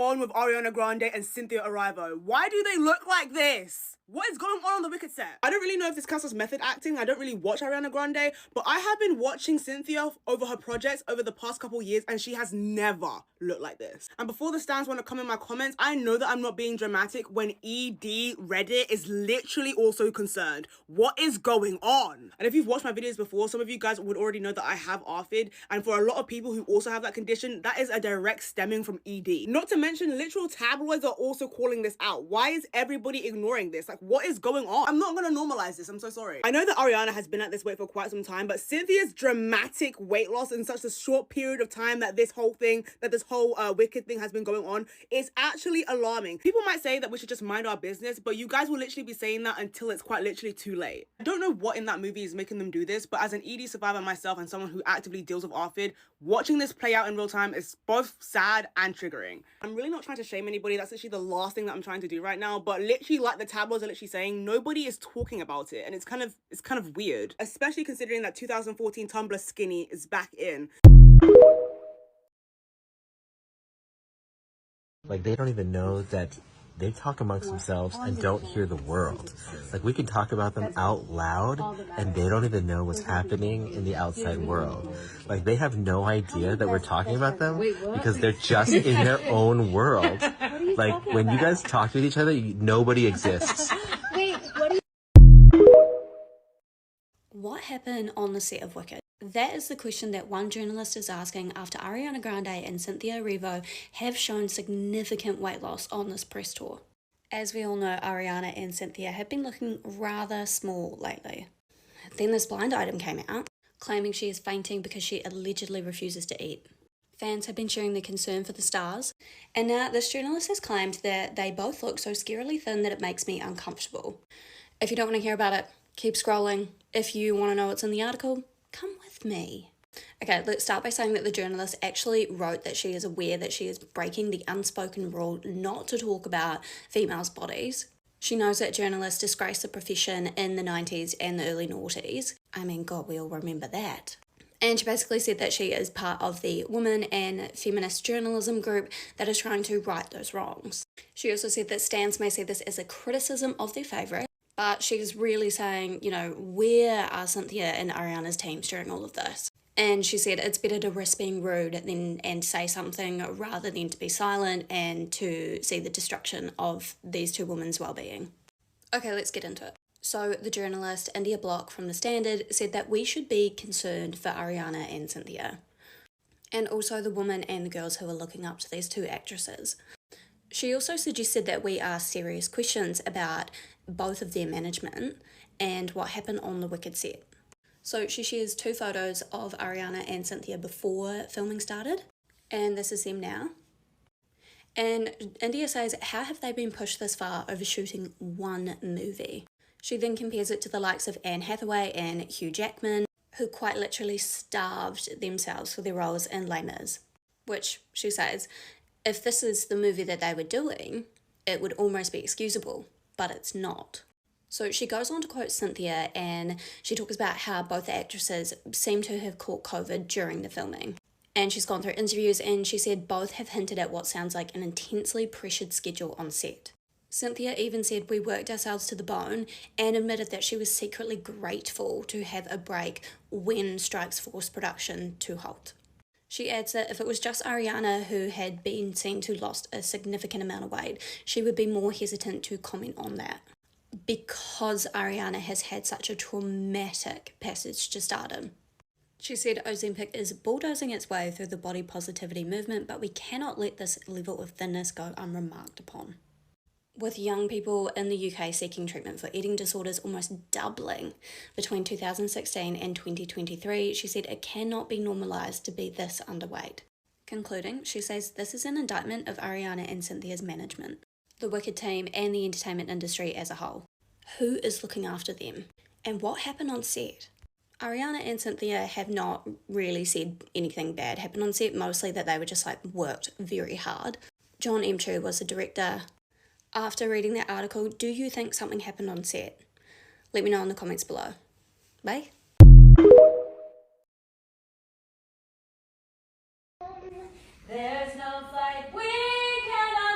on with Ariana Grande and Cynthia Erivo? Why do they look like this? What is going on the Wicked set? I don't really know if this counts as method acting. I don't really watch Ariana Grande, but I have been watching Cynthia over her projects over the past couple years, and she has never looked like this. And before the stands want to come in my comments, I know that I'm not being dramatic when ED Reddit is literally also concerned. What is going on? And if you've watched my videos before, some of you guys would already know that I have ARFID, and for a lot of people who also have that condition, that is a direct stemming from ED. Not to mention, literal tabloids are also calling this out. Why is everybody ignoring this? Like, what is going on? I'm not gonna normalize this, I'm so sorry. I know that Ariana has been at this weight for quite some time, but Cynthia's dramatic weight loss in such a short period of time that this whole Wicked thing has been going on is actually alarming. People might say that we should just mind our business, but you guys will literally be saying that until it's quite literally too late. I don't know what in that movie is making them do this, but as an ED survivor myself and someone who actively deals with ARFID, watching this play out in real time is both sad and triggering. I'm really not trying to shame anybody. That's literally the last thing that I'm trying to do right now, but literally, like the tabloids are literally saying, nobody is talking about it, and it's kind of weird, especially considering that 2014 Tumblr skinny is back in. Like, they don't even know that they talk amongst themselves and don't hear the world. Like, we can talk about them out loud and they don't even know what's happening in the outside world. Like, they have no idea that we're talking about them because they're just in their own world. Like, when you guys talk to each other, nobody exists. What happened on the set of Wicked? That is the question that one journalist is asking after Ariana Grande and Cynthia Erivo have shown significant weight loss on this press tour. As we all know, Ariana and Cynthia have been looking rather small lately. Then this blind item came out, claiming she is fainting because she allegedly refuses to eat. Fans have been sharing their concern for the stars, and now this journalist has claimed that they both look so scarily thin that it makes me uncomfortable. If you don't want to hear about it, keep scrolling. If you want to know what's in the article, come with me. Okay, let's start by saying that the journalist actually wrote that she is aware that she is breaking the unspoken rule not to talk about females' bodies. She knows that journalists disgraced the profession in the 90s and the early noughties. I mean, God, we all remember that. And she basically said that she is part of the women and feminist journalism group that is trying to right those wrongs. She also said that stans may see this as a criticism of their favourite, but she's really saying, you know, where are Cynthia and Ariana's teams during all of this? And she said it's better to risk being rude and say something rather than to be silent and to see the destruction of these two women's well-being. Okay, let's get into it. So the journalist, India Block from The Standard, said that we should be concerned for Ariana and Cynthia, and also the women and the girls who are looking up to these two actresses. She also suggested that we ask serious questions about both of their management and what happened on the Wicked set. So she shares two photos of Ariana and Cynthia before filming started, and this is them now. And India says, how have they been pushed this far over shooting one movie? She then compares it to the likes of Anne Hathaway and Hugh Jackman, who quite literally starved themselves for their roles in Les Mis, which she says, if this is the movie that they were doing, it would almost be excusable, but it's not. So she goes on to quote Cynthia, and she talks about how both actresses seem to have caught COVID during the filming. And she's gone through interviews, and she said both have hinted at what sounds like an intensely pressured schedule on set. Cynthia even said we worked ourselves to the bone and admitted that she was secretly grateful to have a break when strikes forced production to halt. She adds that if it was just Ariana who had been seen to lost a significant amount of weight, she would be more hesitant to comment on that, because Ariana has had such a traumatic passage to stardom. She said Ozempic is bulldozing its way through the body positivity movement, but we cannot let this level of thinness go unremarked upon. With young people in the UK seeking treatment for eating disorders almost doubling between 2016 and 2023, she said it cannot be normalised to be this underweight. Concluding, she says this is an indictment of Ariana and Cynthia's management, the Wicked team and the entertainment industry as a whole. Who is looking after them? And what happened on set? Ariana and Cynthia have not really said anything bad happened on set, mostly that they were just worked very hard. John Emchu was the director. After reading that article, do you think something happened on set? Let me know in the comments below. Bye. There's no fight we cannot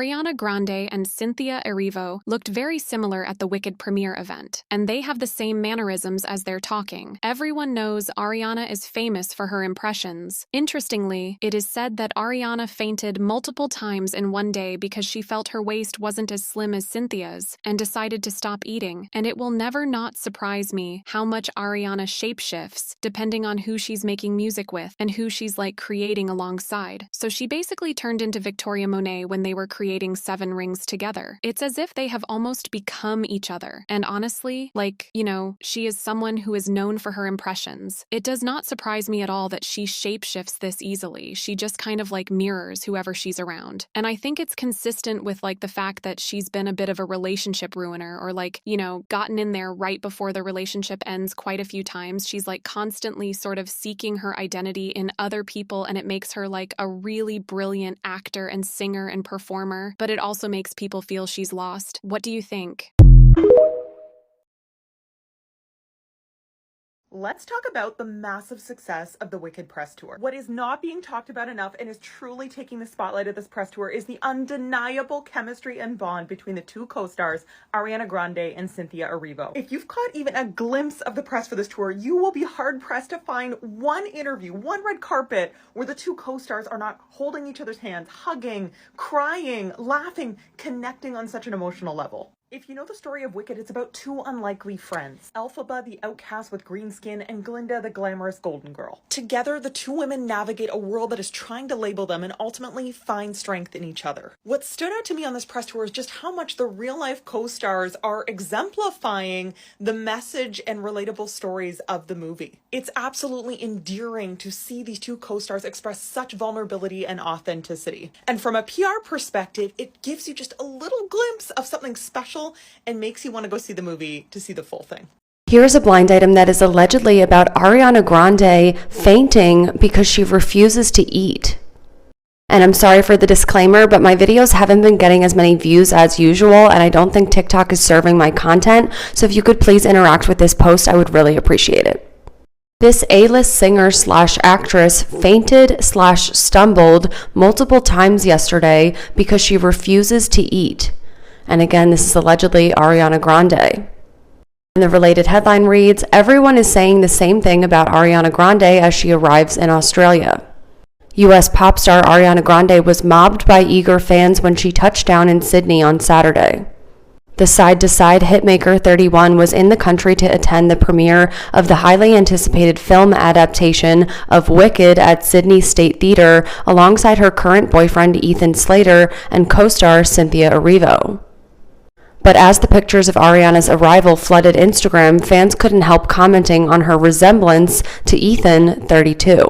Ariana Grande and Cynthia Erivo looked very similar at the Wicked premiere event, and they have the same mannerisms as they're talking. Everyone knows Ariana is famous for her impressions. Interestingly, it is said that Ariana fainted multiple times in one day because she felt her waist wasn't as slim as Cynthia's and decided to stop eating, and it will never not surprise me how much Ariana shapeshifts depending on who she's making music with and who she's like creating alongside. So she basically turned into Victoria Monet when they were creating Seven Rings together. It's as if they have almost become each other. And honestly, like, she is someone who is known for her impressions. It does not surprise me at all that she shapeshifts this easily. She just kind of like mirrors whoever she's around. And I think it's consistent with like the fact that she's been a bit of a relationship ruiner, or like, gotten in there right before the relationship ends quite a few times. She's like constantly sort of seeking her identity in other people, and it makes her like a really brilliant actor and singer and performer, but it also makes people feel she's lost. What do you think? Let's talk about the massive success of the Wicked press tour. What is not being talked about enough and is truly taking the spotlight of this press tour is the undeniable chemistry and bond between the two co-stars, Ariana Grande and Cynthia Erivo. If you've caught even a glimpse of the press for this tour, you will be hard-pressed to find one interview, one red carpet, where the two co-stars are not holding each other's hands, hugging, crying, laughing, connecting on such an emotional level. If you know the story of Wicked, it's about two unlikely friends. Elphaba, the outcast with green skin, and Glinda, the glamorous golden girl. Together, the two women navigate a world that is trying to label them and ultimately find strength in each other. What stood out to me on this press tour is just how much the real-life co-stars are exemplifying the message and relatable stories of the movie. It's absolutely endearing to see these two co-stars express such vulnerability and authenticity. And from a PR perspective, it gives you just a little glimpse of something special and makes you want to go see the movie to see the full thing. Here's a blind item that is allegedly about Ariana Grande fainting because she refuses to eat. And I'm sorry for the disclaimer, but my videos haven't been getting as many views as usual, and I don't think TikTok is serving my content. So if you could please interact with this post, I would really appreciate it. This A-list singer/actress fainted/stumbled multiple times yesterday because she refuses to eat. And again, this is allegedly Ariana Grande. And the related headline reads, "Everyone is saying the same thing about Ariana Grande as she arrives in Australia." US pop star Ariana Grande was mobbed by eager fans when she touched down in Sydney on Saturday. The side-to-side hitmaker 31 was in the country to attend the premiere of the highly anticipated film adaptation of Wicked at Sydney State Theatre alongside her current boyfriend Ethan Slater and co-star Cynthia Erivo. But as the pictures of Ariana's arrival flooded Instagram, fans couldn't help commenting on her resemblance to Ethan, 32.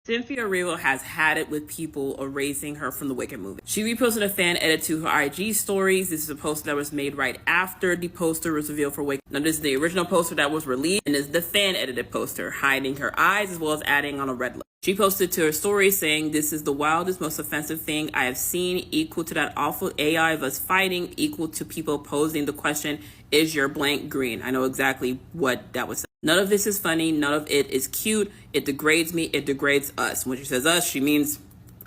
Cynthia Erivo has had it with people erasing her from the Wicked movie. She reposted a fan edit to her IG stories. This is a post that was made right after the poster was revealed for Wicked. Now, this is the original poster that was released, and this is the fan edited poster, hiding her eyes as well as adding on a red lip. She posted to her story saying, "This is the wildest, most offensive thing I have seen, equal to that awful AI of us fighting, equal to people posing the question, is your blank green?" I know exactly what that was. None of this is funny. None of it is cute. It degrades me. It degrades us. When she says us, she means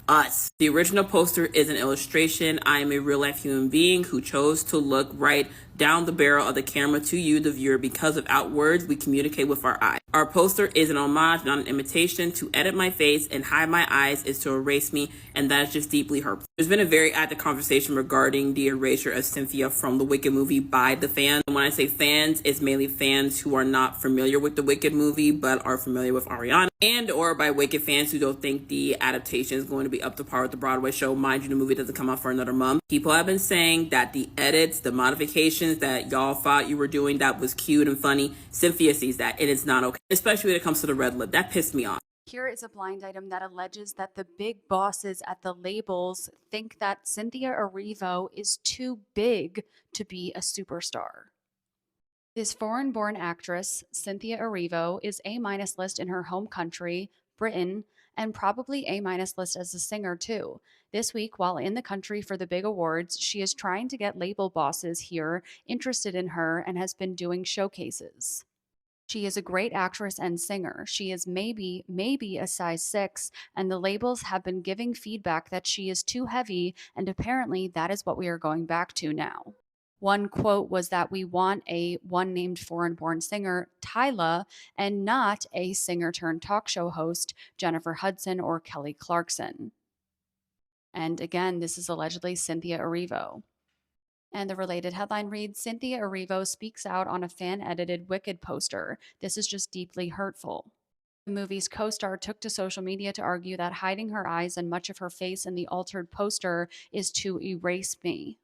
us. The original poster is an illustration. I am a real life human being who chose to look right down the barrel of the camera to you, the viewer, because without words, we communicate with our eyes. Our poster is an homage, not an imitation. To edit my face and hide my eyes is to erase me, and that is just deeply hurtful. There's been a very active conversation regarding the erasure of Cynthia from the Wicked movie by the fans. And when I say fans, it's mainly fans who are not familiar with the Wicked movie, but are familiar with Ariana, and or by Wicked fans who don't think the adaptation is going to be up to par with the Broadway show. Mind you, the movie doesn't come out for another month. People have been saying that the edits, the modifications that y'all thought you were doing that was cute and funny, Cynthia sees that, and it's not okay. Especially when it comes to the red lip. That pissed me off. Here is a blind item that alleges that the big bosses at the labels think that Cynthia Erivo is too big to be a superstar. This foreign-born actress, Cynthia Erivo, is A- list in her home country, Britain, and probably A- list as a singer too. This week, while in the country for the big awards, she is trying to get label bosses here interested in her and has been doing showcases. She is a great actress and singer. She is maybe a size 6, and the labels have been giving feedback that she is too heavy, and apparently that is what we are going back to now. One quote was that we want a one named foreign-born singer, Tyla, and not a singer turned talk show host, Jennifer Hudson or Kelly Clarkson. And again, this is allegedly Cynthia Erivo. And the related headline reads, Cynthia Erivo speaks out on a fan-edited Wicked poster. This is just deeply hurtful. The movie's co-star took to social media to argue that hiding her eyes and much of her face in the altered poster is to erase me.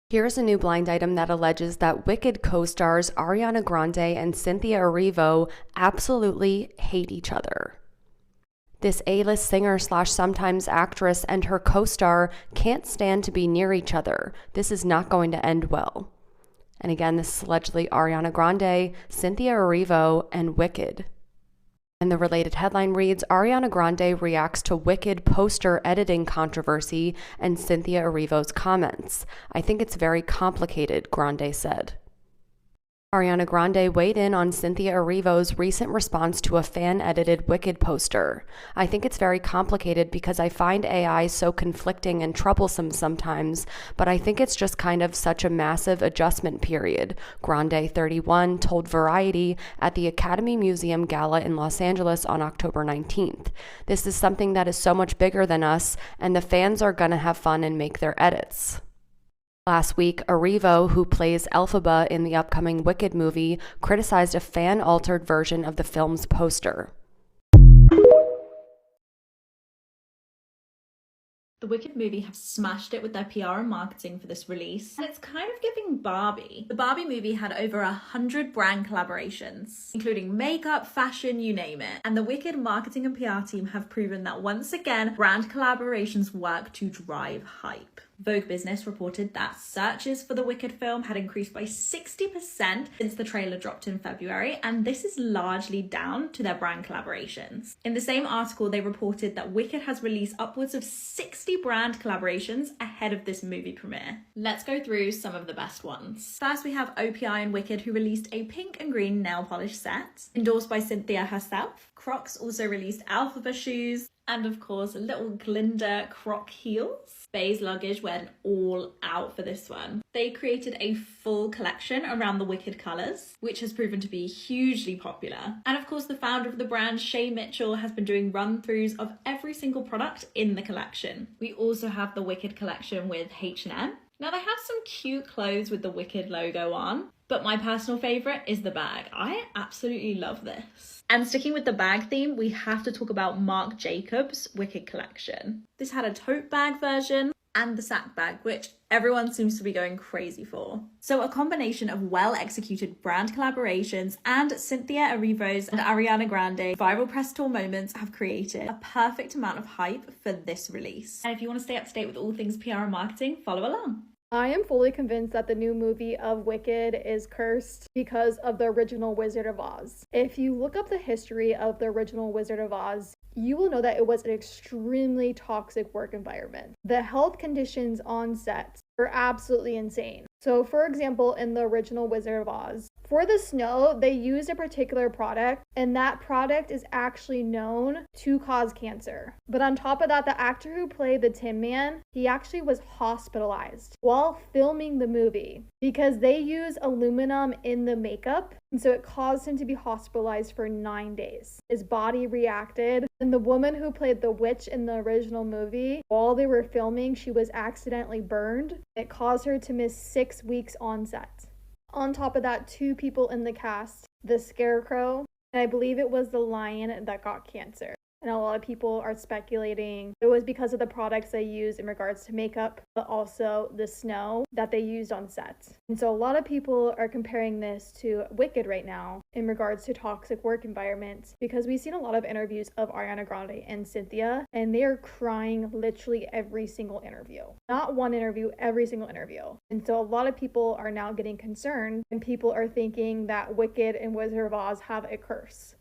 Here's a new blind item that alleges that Wicked co-stars Ariana Grande and Cynthia Erivo absolutely hate each other. This A-list singer / sometimes actress and her co-star can't stand to be near each other. This is not going to end well. And again, this is allegedly Ariana Grande, Cynthia Erivo, and Wicked. And the related headline reads, Ariana Grande reacts to Wicked poster editing controversy and Cynthia Erivo's comments. I think it's very complicated, Grande said. Ariana Grande weighed in on Cynthia Erivo's recent response to a fan-edited Wicked poster. I think it's very complicated because I find AI so conflicting and troublesome sometimes, but I think it's just kind of such a massive adjustment period, Grande, 31, told Variety at the Academy Museum Gala in Los Angeles on October 19th. This is something that is so much bigger than us, and the fans are gonna have fun and make their edits. Last week, Erivo, who plays Elphaba in the upcoming Wicked movie, criticized a fan-altered version of the film's poster. The Wicked movie have smashed it with their PR and marketing for this release, and it's kind of giving Barbie. The Barbie movie had over 100 brand collaborations, including makeup, fashion, you name it. And the Wicked marketing and PR team have proven that once again, brand collaborations work to drive hype. Vogue Business reported that searches for the Wicked film had increased by 60% since the trailer dropped in February, and this is largely down to their brand collaborations. In the same article, they reported that Wicked has released upwards of 60 brand collaborations ahead of this movie premiere. Let's go through some of the best ones. First, we have OPI and Wicked, who released a pink and green nail polish set, endorsed by Cynthia herself. Crocs also released Elphaba shoes, and of course, little Glinda Croc heels. Bay's Luggage went all out for this one. They created a full collection around the Wicked colours, which has proven to be hugely popular. And of course, the founder of the brand, Shay Mitchell, has been doing run-throughs of every single product in the collection. We also have the Wicked collection with H&M. Now, they have some cute clothes with the Wicked logo on, but my personal favourite is the bag. I absolutely love this. And sticking with the bag theme, we have to talk about Marc Jacobs' Wicked collection. This had a tote bag version and the sack bag, which everyone seems to be going crazy for. So a combination of well-executed brand collaborations and Cynthia Erivo's and Ariana Grande viral press tour moments have created a perfect amount of hype for this release. And if you want to stay up to date with all things PR and marketing, follow along. I am fully convinced that the new movie of Wicked is cursed because of the original Wizard of Oz. If you look up the history of the original Wizard of Oz, you will know that it was an extremely toxic work environment. The health conditions on set were absolutely insane. So for example, in the original Wizard of Oz, for the snow, they used a particular product, and that product is actually known to cause cancer. But on top of that, the actor who played the Tin Man, he actually was hospitalized while filming the movie because they use aluminum in the makeup, and so it caused him to be hospitalized for 9 days. His body reacted, and the woman who played the witch in the original movie, while they were filming, she was accidentally burned. It caused her to miss 6 weeks on set. On top of that, 2 people in the cast, the Scarecrow, and I believe it was the lion that got cancer. And a lot of people are speculating it was because of the products they used in regards to makeup, but also the snow that they used on set. And so a lot of people are comparing this to Wicked right now in regards to toxic work environments, because we've seen a lot of interviews of Ariana Grande and Cynthia, and they are crying literally every single interview. Not one interview, every single interview. And so a lot of people are now getting concerned, and people are thinking that Wicked and Wizard of Oz have a curse.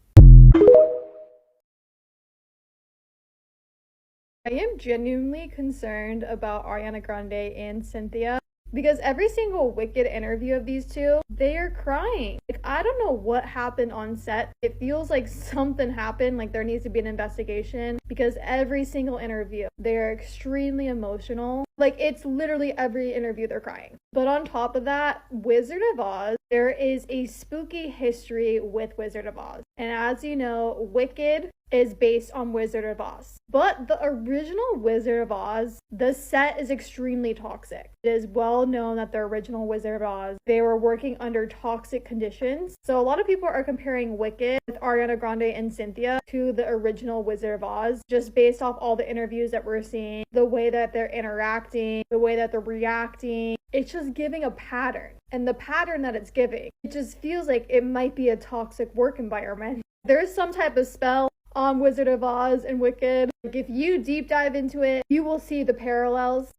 I am genuinely concerned about Ariana Grande and Cynthia. because every single Wicked interview of these two, they are crying. Like, I don't know what happened on set. It feels like something happened, like there needs to be an investigation, because every single interview, they're extremely emotional. Like, it's literally every interview they're crying. But on top of that, Wizard of Oz, there is a spooky history with Wizard of Oz. And as you know, Wicked is based on Wizard of Oz. But the original Wizard of Oz, the set is extremely toxic. It is well known that the original Wizard of Oz, they were working under toxic conditions. So a lot of people are comparing Wicked with Ariana Grande and Cynthia to the original Wizard of Oz, just based off all the interviews that we're seeing, the way that they're interacting, the way that they're reacting. It's just giving a pattern. And the pattern that it's giving, it just feels like it might be a toxic work environment. There's some type of spell on Wizard of Oz and Wicked. Like, if you deep dive into it, you will see the parallels.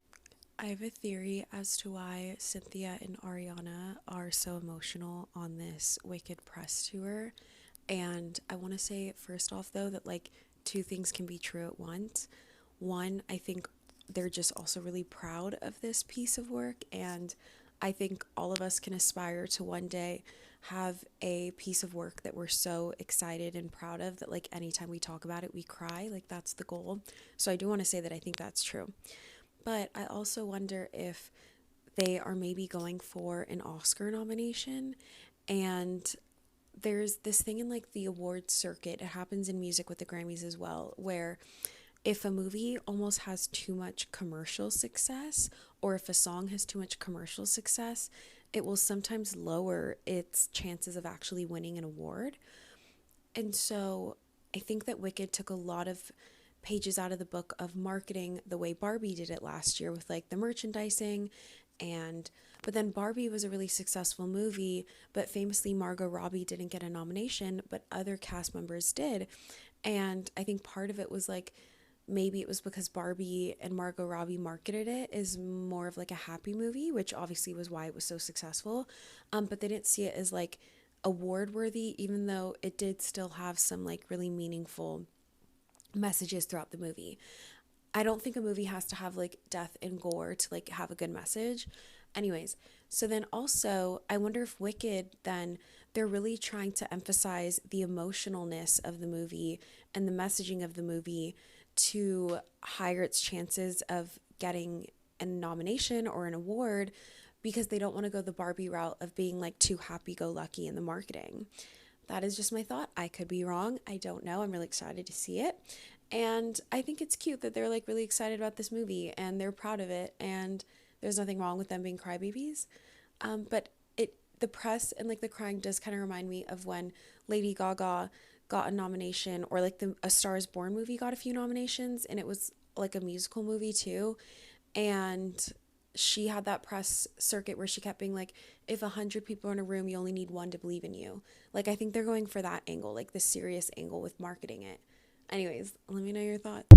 I have a theory as to why Cynthia and Ariana are so emotional on this Wicked press tour. And I want to say first off though that like two things can be true at once. One, I think they're just also really proud of this piece of work, and I think all of us can aspire to one day have a piece of work that we're so excited and proud of that like anytime we talk about it we cry. Like, that's the goal. So I do want to say that I think that's true. But I also wonder if they are maybe going for an Oscar nomination. And there's this thing in like the awards circuit, it happens in music with the Grammys as well, where if a movie almost has too much commercial success, or if a song has too much commercial success, it will sometimes lower its chances of actually winning an award. And so I think that Wicked took a lot of pages out of the book of marketing the way Barbie did it last year with like the merchandising. But then Barbie was a really successful movie, but famously Margot Robbie didn't get a nomination, but other cast members did. And I think part of it was like, maybe it was because Barbie and Margot Robbie marketed it as more of like a happy movie, which obviously was why it was so successful. But they didn't see it as like award worthy, even though it did still have some like really meaningful messages throughout the movie. I don't think a movie has to have like death and gore to like have a good message. Anyways, so then also I wonder if Wicked, then they're really trying to emphasize the emotionalness of the movie and the messaging of the movie to higher its chances of getting a nomination or an award, because they don't want to go the Barbie route of being like too happy-go-lucky in the marketing. That is just my thought. I could be wrong. I don't know. I'm really excited to see it. And I think it's cute that they're like really excited about this movie and they're proud of it, and there's nothing wrong with them being crybabies. But the press and like the crying does kind of remind me of when Lady Gaga got a nomination, or like A Star is Born movie got a few nominations, and it was like a musical movie too. And she had that press circuit where she kept being like, if 100 people are in a room, you only need one to believe in you. Like, I think they're going for that angle, like the serious angle with marketing it. Anyways, let me know your thoughts.